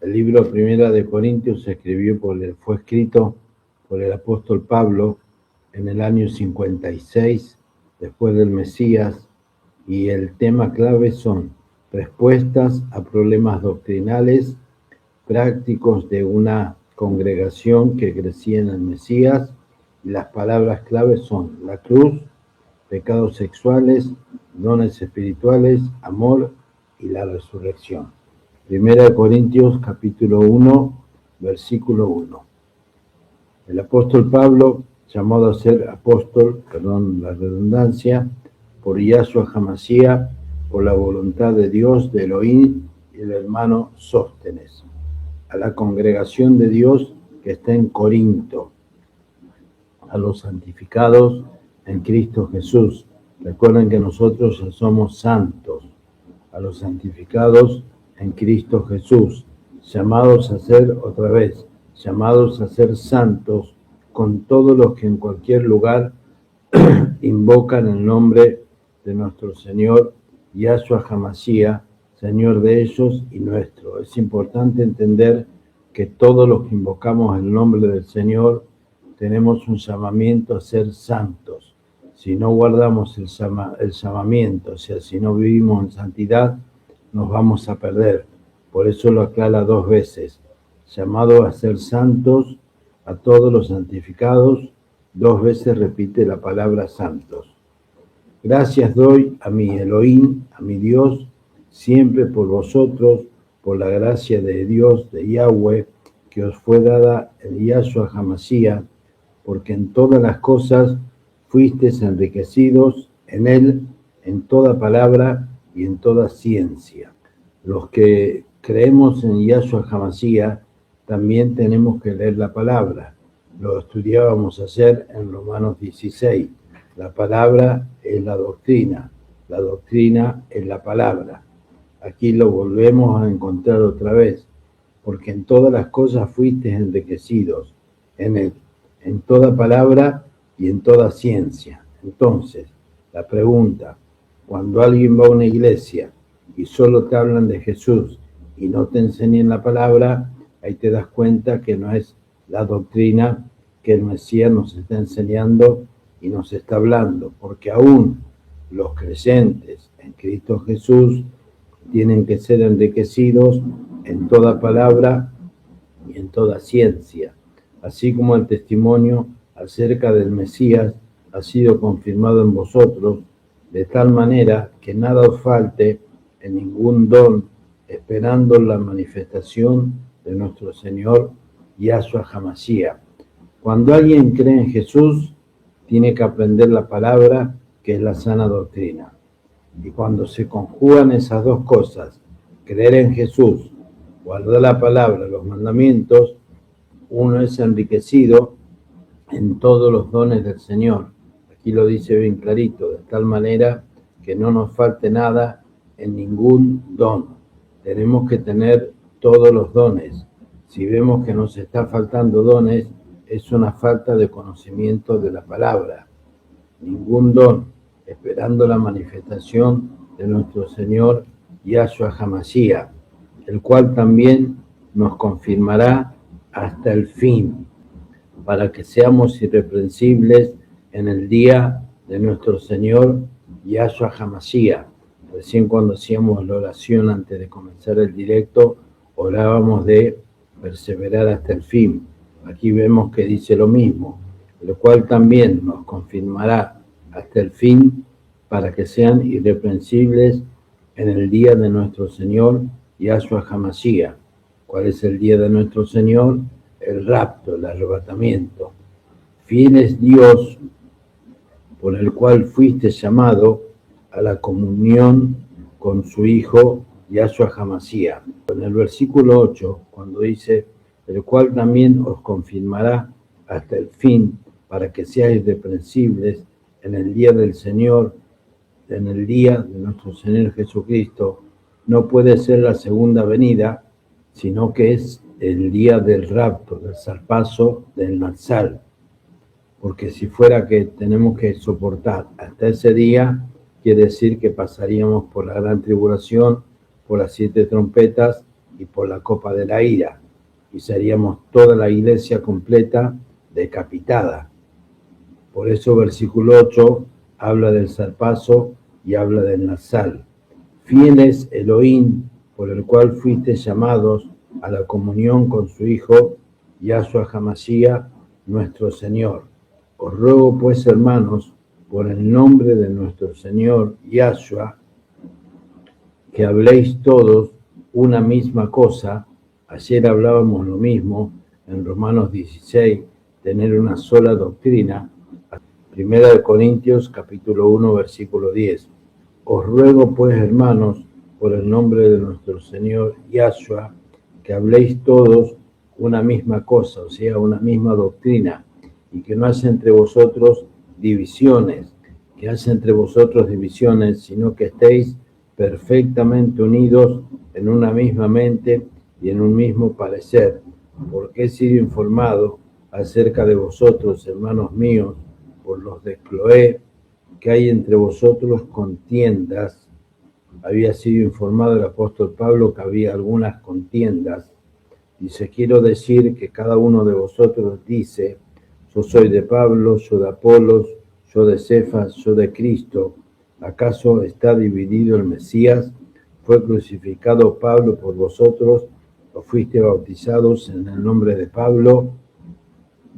El libro Primera de Corintios fue escrito por el apóstol Pablo en el año 56 después del Mesías, y el tema clave son respuestas a problemas doctrinales prácticos de una congregación que crecía en el Mesías, y las palabras clave son la cruz, pecados sexuales, dones espirituales, amor y la resurrección. Primera de Corintios capítulo 1, versículo 1. El apóstol Pablo, llamado a ser apóstol, perdón la redundancia, por Yahshua HaMashiach, por la voluntad de Dios, de Elohim y el hermano Sóstenes, a la congregación de Dios que está en Corinto, a los santificados en Cristo Jesús. Recuerden que nosotros ya somos santos, a los santificados en Cristo Jesús, llamados a ser, otra vez, llamados a ser santos con todos los que en cualquier lugar invocan el nombre de nuestro Señor Yahshua HaMashiach, Señor de ellos y nuestro. Es importante entender que todos los que invocamos el nombre del Señor tenemos un llamamiento a ser santos. Si no guardamos el llamamiento, o sea, si no vivimos en santidad, nos vamos a perder. Por eso lo aclara 2 veces. Llamado a ser santos, a todos los santificados, 2 veces repite la palabra santos. Gracias doy a mi Elohim, a mi Dios, siempre por vosotros, por la gracia de Dios, de Yahweh, que os fue dada en Yahshua HaMashiach, porque en todas las cosas fuisteis enriquecidos en él, en toda palabra y en toda ciencia. Los que creemos en Yahshua HaMashiach también tenemos que leer la palabra. Lo estudiábamos ayer en Romanos 16. La palabra es la doctrina es la palabra. Aquí lo volvemos a encontrar otra vez, porque en todas las cosas fuisteis enriquecidos en él, en toda palabra y en toda ciencia. Entonces, la pregunta, cuando alguien va a una iglesia y solo te hablan de Jesús y no te enseñan la palabra, ahí te das cuenta que no es la doctrina que el Mesías nos está enseñando y nos está hablando, porque aún los creyentes en Cristo Jesús tienen que ser enriquecidos en toda palabra y en toda ciencia, así como el testimonio acerca del Mesías ha sido confirmado en vosotros, de tal manera que nada os falte en ningún don, esperando la manifestación de nuestro Señor Yahshua HaMashiach. Cuando alguien cree en Jesús, tiene que aprender la palabra, que es la sana doctrina. Y cuando se conjugan esas 2 cosas, creer en Jesús, guardar la palabra, los mandamientos, uno es enriquecido en todos los dones del Señor. Aquí lo dice bien clarito, de tal manera que no nos falte nada en ningún don. Tenemos que tener todos los dones. Si vemos que nos está faltando dones, es una falta de conocimiento de la palabra. Ningún don, esperando la manifestación de nuestro Señor Yahshua HaMashiach, el cual también nos confirmará hasta el fin, para que seamos irreprensibles en el día de nuestro Señor Yahshua HaMashiach. Recién cuando hacíamos la oración antes de comenzar el directo, orábamos de perseverar hasta el fin. Aquí vemos que dice lo mismo, lo cual también nos confirmará hasta el fin, para que sean irreprensibles en el día de nuestro Señor Yahshua HaMashiach. ¿Cuál es el día de nuestro Señor? El rapto, el arrebatamiento. Fiel es Dios, por el cual fuiste llamado a la comunión con su Hijo Yahshua HaMashiach. En el versículo 8, cuando dice, el cual también os confirmará hasta el fin, para que seáis irreprensibles en el día del Señor, en el día de nuestro Señor Jesucristo. No puede ser la segunda venida, sino que es el día del rapto, del zarpazo, del Natsal. Porque si fuera que tenemos que soportar hasta ese día, quiere decir que pasaríamos por la gran tribulación, por las 7 trompetas, y por la copa de la ira, y seríamos toda la iglesia completa decapitada. Por eso versículo 8 habla del zarpazo y habla del nazal. Fiel es Elohim, por el cual fuiste llamados a la comunión con su Hijo, Yahshua HaMashiach, nuestro Señor. Os ruego pues, hermanos, por el nombre de nuestro Señor Yahshua, que habléis todos una misma cosa. Ayer hablábamos lo mismo en Romanos 16, tener una sola doctrina. Primera de Corintios, capítulo 1, versículo 10. Os ruego pues, hermanos, por el nombre de nuestro Señor Yahshua, que habléis todos una misma cosa, o sea, una misma doctrina, y que no haya entre vosotros divisiones, sino que estéis perfectamente unidos en una misma mente y en un mismo parecer, porque he sido informado acerca de vosotros, hermanos míos, por los de Cloé, que hay entre vosotros contiendas. Había sido informado el apóstol Pablo que había algunas contiendas. Dice, quiero decir que cada uno de vosotros dice, yo soy de Pablo, yo de Apolos, yo de Cefas, yo de Cristo. ¿Acaso está dividido el Mesías? ¿Fue crucificado Pablo por vosotros? ¿O fuiste bautizados en el nombre de Pablo?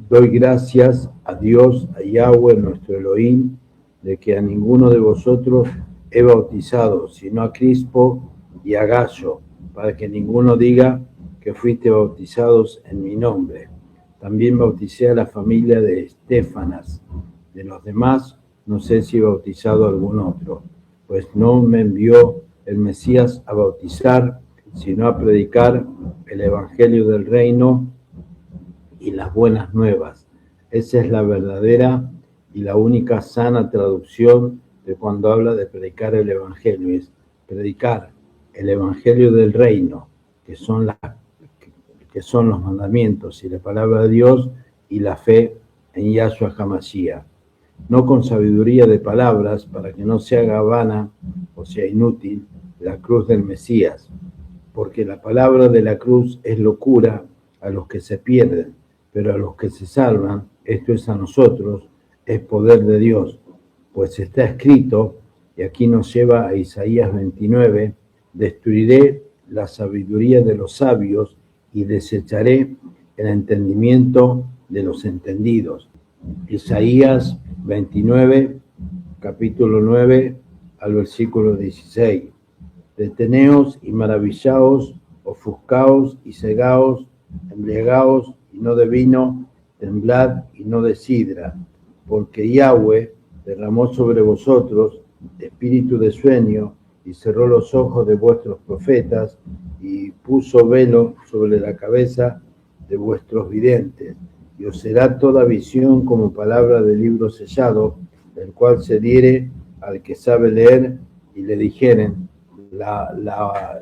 Doy gracias a Dios, a Yahweh, nuestro Elohim, de que a ninguno de vosotros he bautizado, sino a Crispo y a Gayo, para que ninguno diga que fuiste bautizados en mi nombre. También bauticé a la familia de Estéfanas. De los demás, no sé si he bautizado a algún otro, pues no me envió el Mesías a bautizar, sino a predicar el Evangelio del Reino y las buenas nuevas. Esa es la verdadera y la única sana traducción de cuando habla de predicar el Evangelio, es predicar el Evangelio del Reino, que son los mandamientos y la palabra de Dios y la fe en Yahshua HaMashiach. No con sabiduría de palabras, para que no se haga vana o sea inútil la cruz del Mesías, porque la palabra de la cruz es locura a los que se pierden, pero a los que se salvan, esto es a nosotros, es poder de Dios. Pues está escrito, y aquí nos lleva a Isaías 29, destruiré la sabiduría de los sabios y desecharé el entendimiento de los entendidos. Isaías 29, capítulo 9, al versículo 16. Deteneos y maravillaos, ofuscaos y cegaos, embriagaos y no de vino, temblad y no de sidra, porque Yahweh derramó sobre vosotros espíritu de sueño y cerró los ojos de vuestros profetas y puso velo sobre la cabeza de vuestros videntes. Y os será toda visión como palabra de libro sellado, el cual se diere al que sabe leer y le dijeren,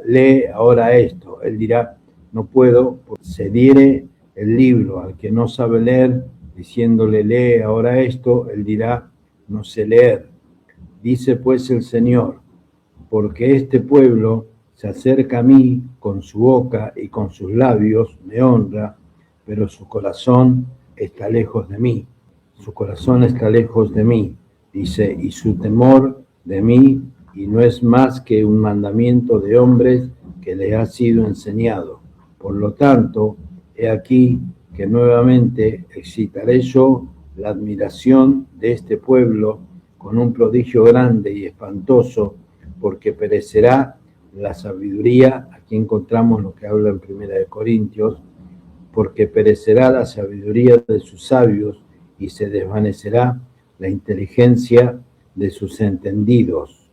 lee ahora esto. Él dirá, no puedo, porque se diere el libro al que no sabe leer, diciéndole, lee ahora esto, él dirá, no sé leer. Dice pues el Señor, porque este pueblo se acerca a mí con su boca y con sus labios, me honra, pero su corazón está lejos de mí. Su corazón está lejos de mí, dice, y su temor de mí, y no es más que un mandamiento de hombres que les ha sido enseñado. Por lo tanto, he aquí que nuevamente excitaré yo la admiración de este pueblo con un prodigio grande y espantoso, porque perecerá la sabiduría. Aquí encontramos lo que habla en Primera de Corintios, porque perecerá la sabiduría de sus sabios y se desvanecerá la inteligencia de sus entendidos.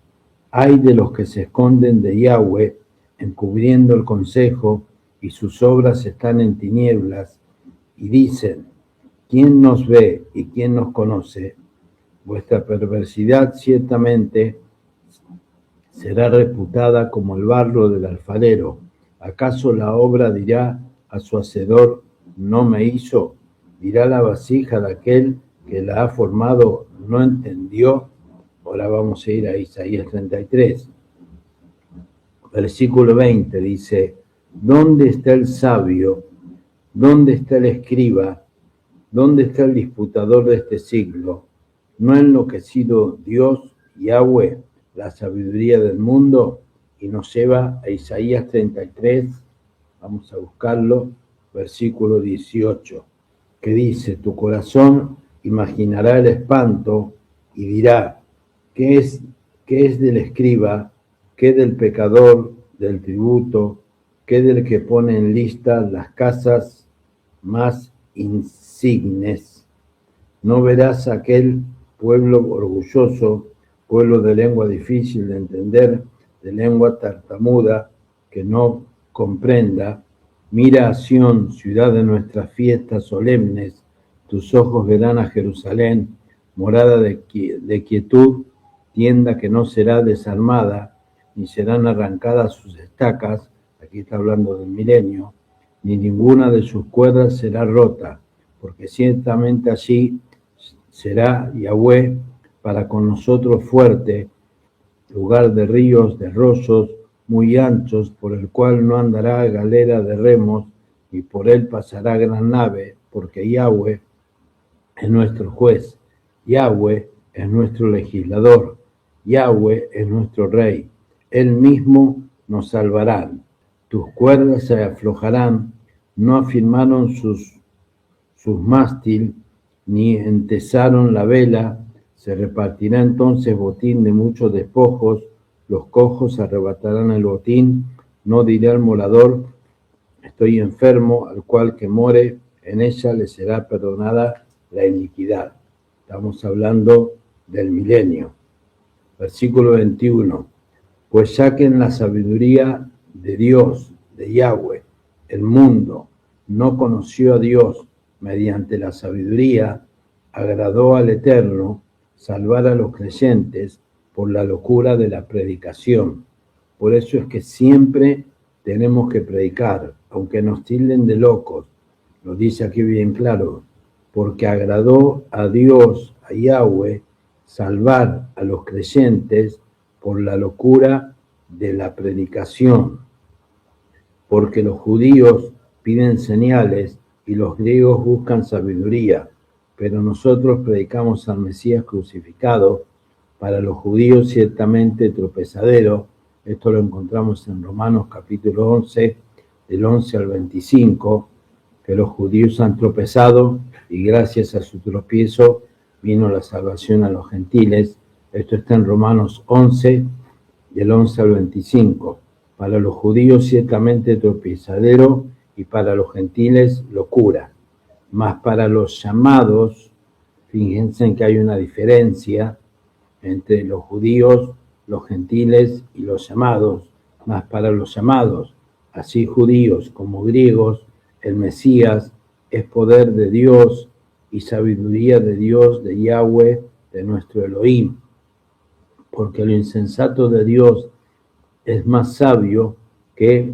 Ay de los que se esconden de Yahweh, encubriendo el consejo, y sus obras están en tinieblas, y dicen, ¿quién nos ve y quién nos conoce? Vuestra perversidad ciertamente será reputada como el barro del alfarero. ¿Acaso la obra dirá a su hacedor, no me hizo? Dirá la vasija de aquel que la ha formado, no entendió. Ahora vamos a ir a Isaías 33. Versículo 20 dice, ¿Dónde está el sabio? ¿Dónde está el escriba? ¿Dónde está el disputador de este siglo? ¿No ha enloquecido Dios, Yahweh, la sabiduría del mundo? Y nos lleva a Isaías 33, vamos a buscarlo, versículo 18, que dice: tu corazón imaginará el espanto y dirá, ¿qué es del escriba? ¿Qué del pecador, del tributo? ¿Qué del que pone en lista las casas más insignes? No verás aquel pueblo orgulloso, pueblo de lengua difícil de entender, de lengua tartamuda, que no comprenda. Mira a Sión, ciudad de nuestras fiestas solemnes, tus ojos verán a Jerusalén, morada de quietud, tienda que no será desarmada, ni serán arrancadas sus estacas, aquí está hablando del milenio, ni ninguna de sus cuerdas será rota, porque ciertamente allí será Yahweh para con nosotros fuerte, lugar de ríos, de arroyos muy anchos, por el cual no andará galera de remos, y por él pasará gran nave, porque Yahweh es nuestro juez, Yahweh es nuestro legislador, Yahweh es nuestro rey, él mismo nos salvará. Tus cuerdas se aflojarán, no afirmaron sus mástil, ni entesaron la vela, se repartirá entonces botín de muchos despojos, los cojos arrebatarán el botín, no dirá el morador, estoy enfermo, al cual que more, en ella le será perdonada la iniquidad. Estamos hablando del milenio. Versículo 21. Pues saquen la sabiduría de Dios, de Yahweh. El mundo no conoció a Dios, mediante la sabiduría agradó al Eterno salvar a los creyentes por la locura de la predicación. Por eso es que siempre tenemos que predicar, aunque nos tilden de locos. Lo dice aquí bien claro, porque agradó a Dios, a Yahweh, salvar a los creyentes por la locura de la predicación, porque los judíos piden señales y los griegos buscan sabiduría, pero nosotros predicamos al Mesías crucificado, para los judíos ciertamente tropezadero. Esto lo encontramos en Romanos capítulo 11, del 11 al 25, que los judíos han tropezado y gracias a su tropiezo vino la salvación a los gentiles. Esto está en Romanos 11, del 11 al 25. Para los judíos ciertamente tropezadero y para los gentiles locura. Mas para los llamados, fíjense que hay una diferencia entre los judíos, los gentiles y los llamados. Mas para los llamados, así judíos como griegos, el Mesías es poder de Dios y sabiduría de Dios, de Yahweh, de nuestro Elohim. Porque lo insensato de Dios es más sabio que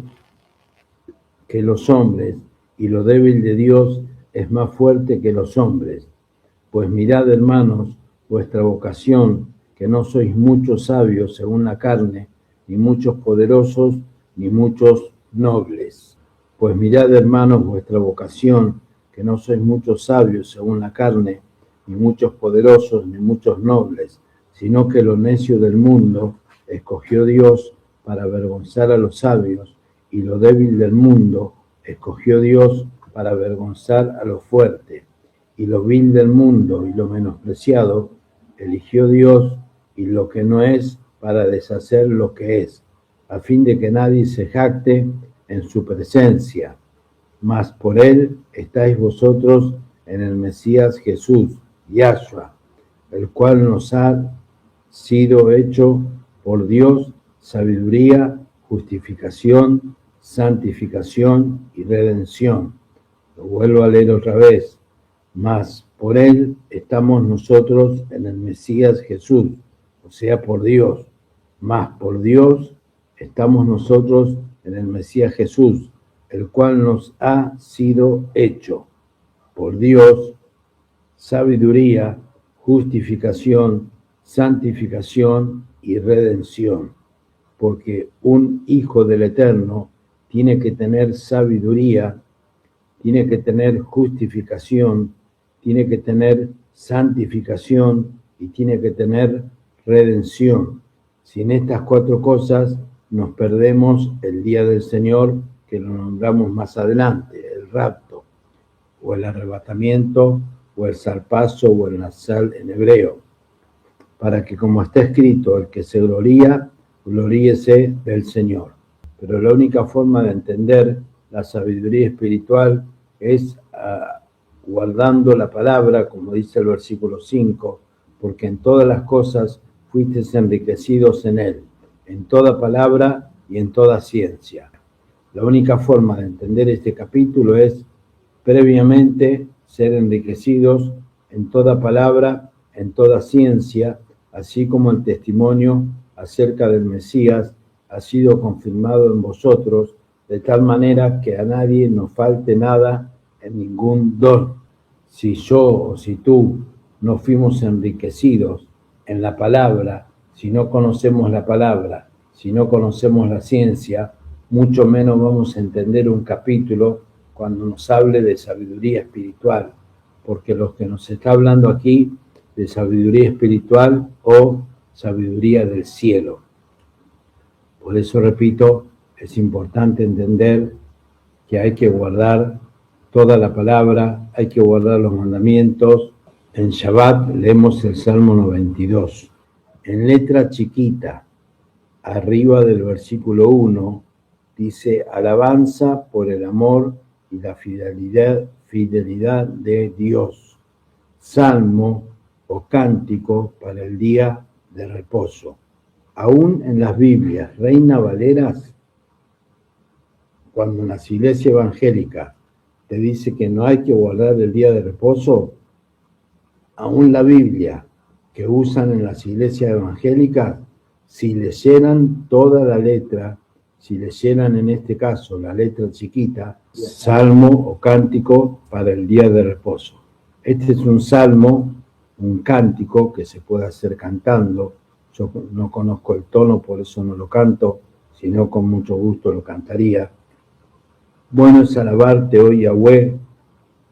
los hombres, y lo débil de Dios es más fuerte que los hombres. Pues mirad, hermanos, vuestra vocación, que no sois muchos sabios según la carne, ni muchos poderosos, ni muchos nobles. Pues mirad, hermanos, vuestra vocación, que no sois muchos sabios según la carne, ni muchos poderosos, ni muchos nobles, sino que lo necio del mundo escogió Dios para avergonzar a los sabios, y lo débil del mundo escogió Dios para avergonzar a los fuertes, y lo vil del mundo y lo menospreciado eligió Dios, y lo que no es para deshacer lo que es, a fin de que nadie se jacte en su presencia. Mas por él estáis vosotros en el Mesías Jesús, Yahshua, el cual nos ha sido hecho por Dios sabiduría, justificación, santificación y redención. Lo vuelvo a leer otra vez. Mas por él estamos nosotros en el Mesías Jesús, o sea, por Dios. Mas por Dios estamos nosotros en el Mesías Jesús, el cual nos ha sido hecho por Dios sabiduría, justificación, santificación y redención, porque un Hijo del Eterno tiene que tener sabiduría, tiene que tener justificación, tiene que tener santificación y tiene que tener redención. Sin estas 4 cosas nos perdemos el día del Señor, que lo nombramos más adelante, el rapto, o el arrebatamiento, o el zarpazo, o el nazal en hebreo. Para que, como está escrito, el que se gloría, gloríese del Señor. Pero la única forma de entender la sabiduría espiritual es guardando la palabra, como dice el versículo 5, porque en todas las cosas fuisteis enriquecidos en él, en toda palabra y en toda ciencia. La única forma de entender este capítulo es previamente ser enriquecidos en toda palabra, en toda ciencia, así como el testimonio acerca del Mesías ha sido confirmado en vosotros, de tal manera que a nadie nos falte nada en ningún don. Si yo o si tú no fuimos enriquecidos en la palabra, si no conocemos la palabra, si no conocemos la ciencia, mucho menos vamos a entender un capítulo cuando nos hable de sabiduría espiritual, porque lo que nos está hablando aquí de sabiduría espiritual o sabiduría del cielo. Por eso, repito, es importante entender que hay que guardar toda la palabra, hay que guardar los mandamientos. En Shabbat leemos el Salmo 92. En letra chiquita, arriba del versículo 1, dice: alabanza por el amor y la fidelidad de Dios. Salmo o cántico para el día de reposo. Aún en las Biblias, Reina Valeras, cuando en las iglesias evangélicas te dice que no hay que guardar el día de reposo, aún la Biblia que usan en las iglesias evangélicas, si leyeran toda la letra, si leyeran en este caso la letra chiquita, salmo o cántico para el día de reposo. Este es un salmo, un cántico que se puede hacer cantando. Yo no conozco el tono, por eso no lo canto, sino con mucho gusto lo cantaría. Bueno es alabarte, oh Yahweh,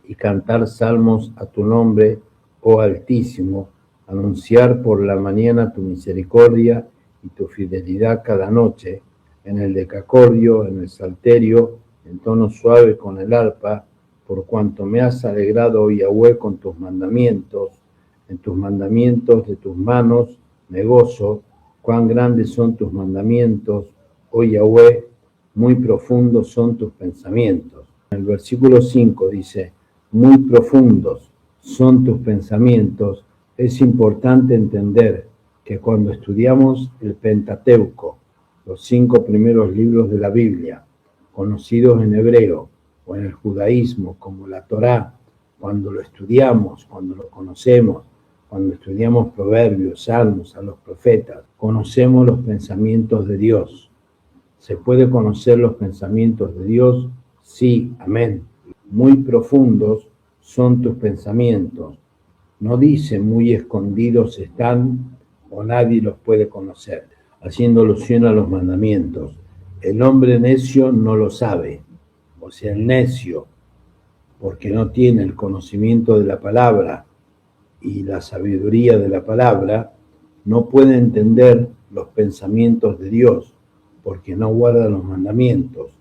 y cantar salmos a tu nombre, oh Altísimo, anunciar por la mañana tu misericordia y tu fidelidad cada noche, en el decacordio, en el salterio, en tono suave con el arpa, por cuanto me has alegrado, oh Yahweh, con tus mandamientos, en tus mandamientos de tus manos me gozo, cuán grandes son tus mandamientos, oh Yahweh, muy profundos son tus pensamientos. En el versículo 5 dice: muy profundos son tus pensamientos. Es importante entender que cuando estudiamos el Pentateuco, los 5 primeros libros de la Biblia, conocidos en hebreo o en el judaísmo como la Torá, cuando lo estudiamos, cuando lo conocemos, cuando estudiamos proverbios, salmos, a los profetas, conocemos los pensamientos de Dios. ¿Se puede conocer los pensamientos de Dios? Sí, amén. Muy profundos son tus pensamientos. No dice muy escondidos están o nadie los puede conocer, haciendo alusión a los mandamientos. El hombre necio no lo sabe, o sea, el necio, porque no tiene el conocimiento de la palabra y la sabiduría de la palabra, no puede entender los pensamientos de Dios, porque no guarda los mandamientos.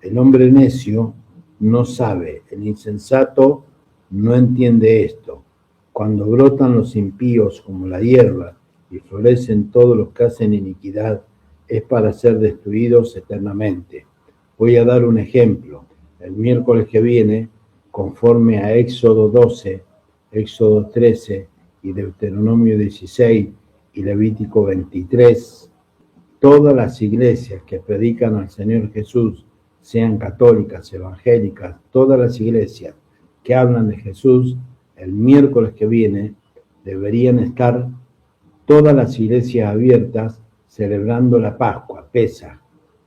El hombre necio no sabe, el insensato no entiende esto. Cuando brotan los impíos como la hierba y florecen todos los que hacen iniquidad, es para ser destruidos eternamente. Voy a dar un ejemplo. El miércoles que viene, conforme a Éxodo 12, Éxodo 13 y Deuteronomio 16 y Levítico 23, todas las iglesias que predican al Señor Jesús, sean católicas, evangélicas, todas las iglesias que hablan de Jesús, el miércoles que viene deberían estar todas las iglesias abiertas celebrando la Pascua, Pesaj,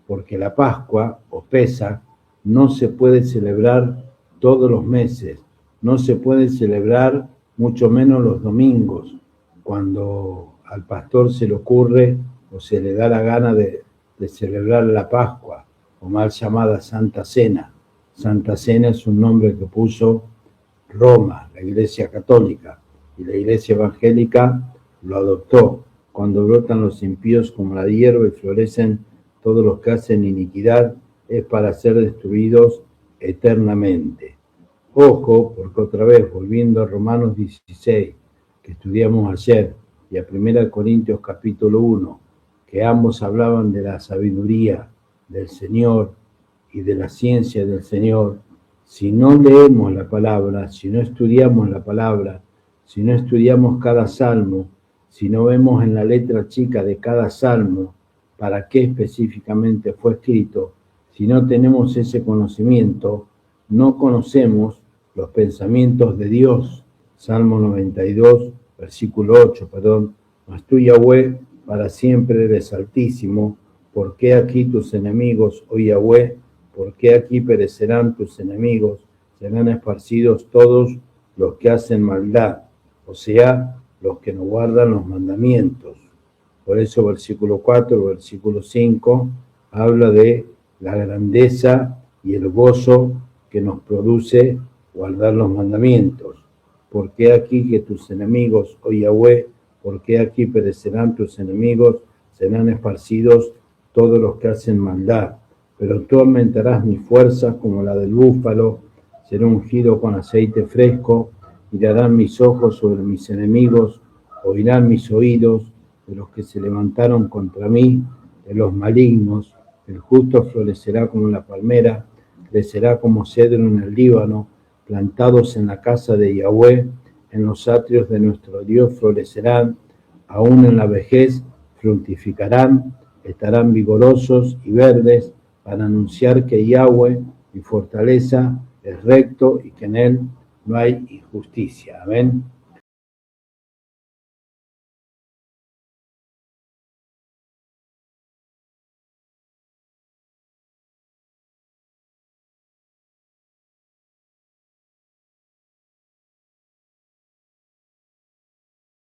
porque la Pascua o Pesaj no se puede celebrar todos los meses, no se puede celebrar mucho menos los domingos, cuando al pastor se le ocurre o se le da la gana de celebrar la Pascua. o mal llamada Santa Cena. Santa Cena es un nombre que puso Roma, la Iglesia Católica, y la Iglesia Evangélica lo adoptó. Cuando brotan los impíos como la hierba y florecen todos los que hacen iniquidad, es para ser destruidos eternamente. Ojo, porque otra vez, volviendo a Romanos 16, que estudiamos ayer, y a 1 Corintios capítulo 1, que ambos hablaban de la sabiduría del Señor y de la ciencia del Señor, si no leemos la palabra, si no estudiamos la palabra, si no estudiamos cada salmo, si no vemos en la letra chica de cada salmo para qué específicamente fue escrito, si no tenemos ese conocimiento, no conocemos los pensamientos de Dios. Salmo 92, versículo 8, mas tú, Yahweh, para siempre eres altísimo. ¿Por qué aquí tus enemigos, oh Yahweh? ¿Por qué aquí perecerán tus enemigos? Serán esparcidos todos los que hacen maldad, o sea, los que no guardan los mandamientos. Por eso versículo 4, versículo 5, habla de la grandeza y el gozo que nos produce guardar los mandamientos. ¿Por qué aquí que tus enemigos, oh Yahweh? ¿Por qué aquí perecerán tus enemigos? Serán esparcidos todos los que hacen maldad. Pero tú aumentarás mis fuerzas como la del búfalo, seré ungido con aceite fresco, mirarán mis ojos sobre mis enemigos, oirán mis oídos de los que se levantaron contra mí, de los malignos. El justo florecerá como la palmera, crecerá como cedro en el Líbano, plantados en la casa de Yahweh, en los atrios de nuestro Dios florecerán, aún en la vejez fructificarán, estarán vigorosos y verdes, para anunciar que Yahweh, mi fortaleza, es recto y que en él no hay injusticia. Amén.